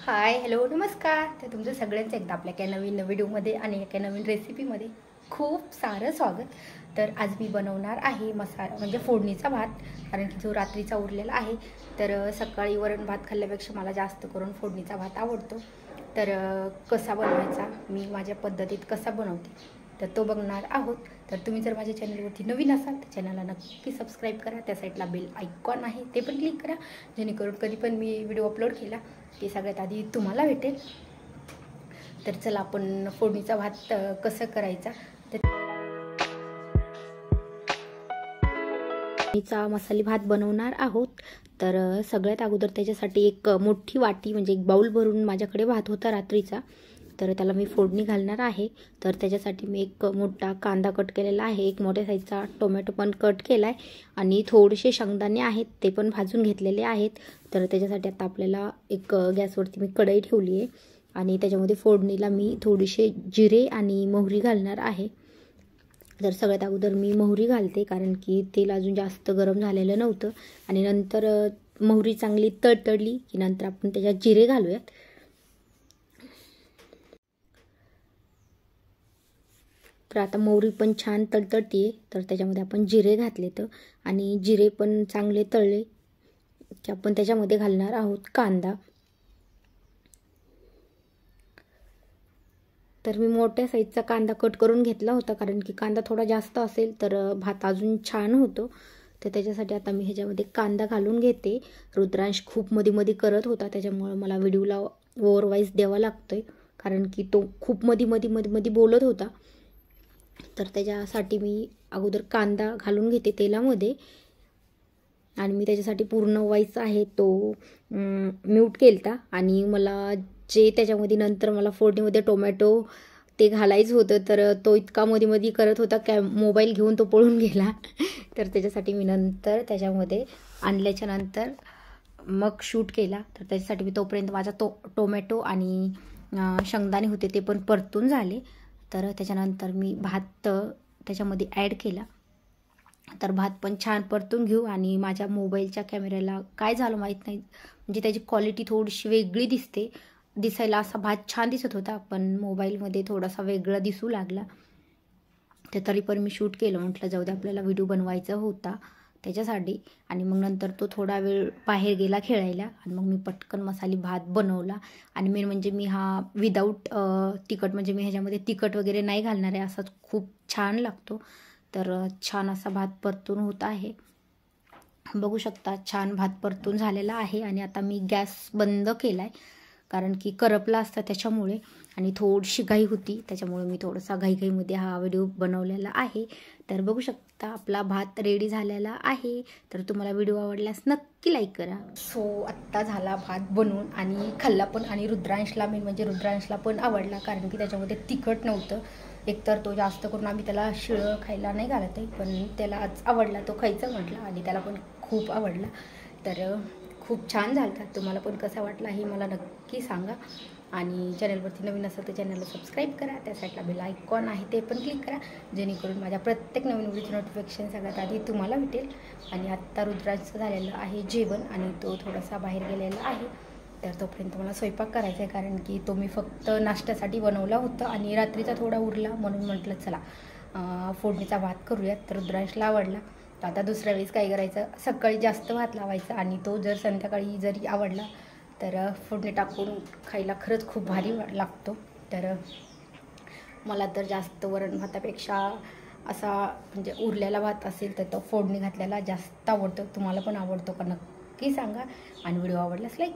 Hi hello नमस्कार. तर तुमचं सगळ्यांचं एकदा आपल्या एका नवीन व्हिडिओमध्ये आणि एका नवीन रेसिपीमध्ये खूप सारं स्वागत. तर आज मी बनवणार आहे मसाला म्हणजे फोडणीचा भात, कारण की जो रात्रीचा उरलेला आहे. तर सकाळी वरण भात खाल्ल्यापेक्षा मला जास्त करून फोडणीचा भात आवडतो. तर कसा बनवायचा, मी माझ्या पद्धतीत कसा बनवते तर तो बघणार आहोत. तर तुम्ही जर माझ्या चॅनलवरती नवीन असाल तर चॅनलला नक्की सबस्क्राईब करा. त्या साईडला बेल आयकॉन आहे ते पण क्लिक करा, जेणेकरून कधी पण मी व्हिडिओ अपलोड केला की सगळ्यात आधी तुम्हाला भेटेल. तर चला आपण फोडणीचा भात कसं करायचा तर फोडणीचा मसाले भात बनवणार आहोत. तर सगळ्यात अगोदर त्याच्यासाठी एक मोठी वाटी म्हणजे एक बाउल भरून माझ्याकडे भात होता रात्रीचा, तर त्याला मी फोडणी घालणार आहे. तर त्याच्यासाठी मी एक मोठा कांदा कट केलेला आहे, एक मोठ्या साईजचा टोमॅटो पण कट केला आहे आणि थोडेसे शेंगदाणे आहेत ते पण भाजून घेतलेले आहेत. तर त्याच्यासाठी आता आपल्याला एक गॅसवरती मी कढई ठेवली आहे आणि त्याच्यामध्ये फोडणीला मी थोडीसे जिरे आणि मोहरी घालणार आहे. तर सगळ्यात अगोदर मी मोहरी घालते, कारण की तेल अजून जास्त गरम झालेलं नव्हतं. आणि नंतर मोहरी चांगली तडतडली की नंतर आपण त्याच्यात जिरे घालूयात. तर आता मोहरी पण छान तडतडते, तर त्याच्यामध्ये आपण जिरे घातले तर आणि जिरे पण चांगले तळले की आपण त्याच्यामध्ये घालणार आहोत कांदा. तर मी मोठ्या साईजचा कांदा कट करून घेतला होता, कारण की कांदा थोडा जास्त असेल तर भात अजून छान होतो. तर त्याच्यासाठी आता मी ह्याच्यामध्ये कांदा घालून घेते. रुद्रांश खूप मध्ये मध्ये करत होता, त्याच्यामुळे मला व्हिडिओला ओव्हरवाईज द्यावा लागतोय, कारण की तो खूप मध्ये बोलत होता. तर त्याच्यासाठी मी अगोदर कांदा घालून घेते तेलामध्ये आणि मी त्याच्यासाठी पूर्ण वॉइस आहे तो म्यूट केलता. आणि मला जे त्याच्यामध्ये नंतर मला फोडणीमध्ये टोमॅटो ते घालायचं होतं, तर तो इतका मध्ये करत होता मोबाईल घेऊन तो पळून गेला. तर त्याच्यासाठी मी नंतर त्याच्यामध्ये आणल्याच्या नंतर मग शूट केला. तर त्याच्यासाठी मी तोपर्यंत माझा टोमॅटो आणि शेंगदाणे होते ते पण परतून झाले. तर त्याच्यानंतर मी भात त्याच्यामध्ये ॲड केला. तर भात पण छान परतून घेऊ. आणि माझ्या मोबाईलच्या कॅमेऱ्याला काय झालं माहीत नाही, म्हणजे त्याची क्वालिटी थोडीशी वेगळी दिसायला असा भात छान दिसत होता, पण मोबाईलमध्ये थोडासा वेगळा दिसू लागला. तर तरी पण मी शूट केलं, म्हटलं जाऊ दे, आपल्याला व्हिडिओ बनवायचा होता त्याच्यासाठी. आणि मग नंतर तो थोडा वेळ बाहेर गेला खेळायला आणि मग मी पटकन मसाले भात बनवला. आणि मेन म्हणजे मी हा विदाऊट तिखट, म्हणजे मी ह्याच्यामध्ये तिखट वगैरे नाही घालणार आहे, असाच खूप छान लागतो. तर छान असा भात परतून होत आहे, बघू शकता. छान भात परतून झालेला आहे. आणि आता मी गॅस बंद केला आहे, कारण की करपला असता त्याच्यामुळे, आणि थोडीशी घाई होती त्याच्यामुळे मी थोडासा घाईमध्ये हा व्हिडिओ बनवलेला आहे. तर बघू शकता आपला भात रेडी झालेला आहे. तर तुम्हाला व्हिडिओ आवडल्यास नक्की लाईक करा. सो आत्ता झाला भात बनवून आणि खाल्ला पण, आणि रुद्रांशला मेन म्हणजे रुद्रांशला पण आवडला, कारण की त्याच्यामध्ये तिखट नव्हतं. एकतर तो जास्त करून आम्ही त्याला शिळं खायला नाही घालत आहे, पण त्याला आज आवडला, तो खायचं म्हटला आणि त्याला पण खूप आवडला. तर खूप छान झाला. तुम्हाला पण कसा वाटला हे मला नक्की सांगा. आणि चॅनलवरती नवीन असेल तर चॅनलला सबस्क्राईब करा. त्या साईडला बेल आयकॉन आहे ते पण क्लिक करा, जेणेकरून माझ्या प्रत्येक नवीन व्हिडिओची नोटिफिकेशन सगळ्यात आधी तुम्हाला भेटेल. आणि आत्ता रुद्रांचं झालेलं आहे जेवण आणि तो थोडासा बाहेर गेलेला आहे. तर तोपर्यंत मला स्वयंपाक करायचा आहे, कारण की तो मी फक्त नाश्त्यासाठी बनवला होता आणि रात्रीचा थोडा उरला, म्हणून म्हटलं चला फोडणीचा भात करूयात. तर रुद्रांशला आवडला. तर आता दुसऱ्या वेळेस काय करायचं, सकाळी जास्त भात लावायचा आणि तो जर संध्याकाळी जरी आवडला तर फोडणी टाकून खायला खरंच खूप भारी लागतो. तर मला तर जास्त वरण भातापेक्षा असा म्हणजे उरलेला भात असेल तर तो फोडणी घातलेला जास्त आवडतो. तुम्हाला पण आवडतो का नक्की सांगा. आणि व्हिडिओ आवडल्यास लाईक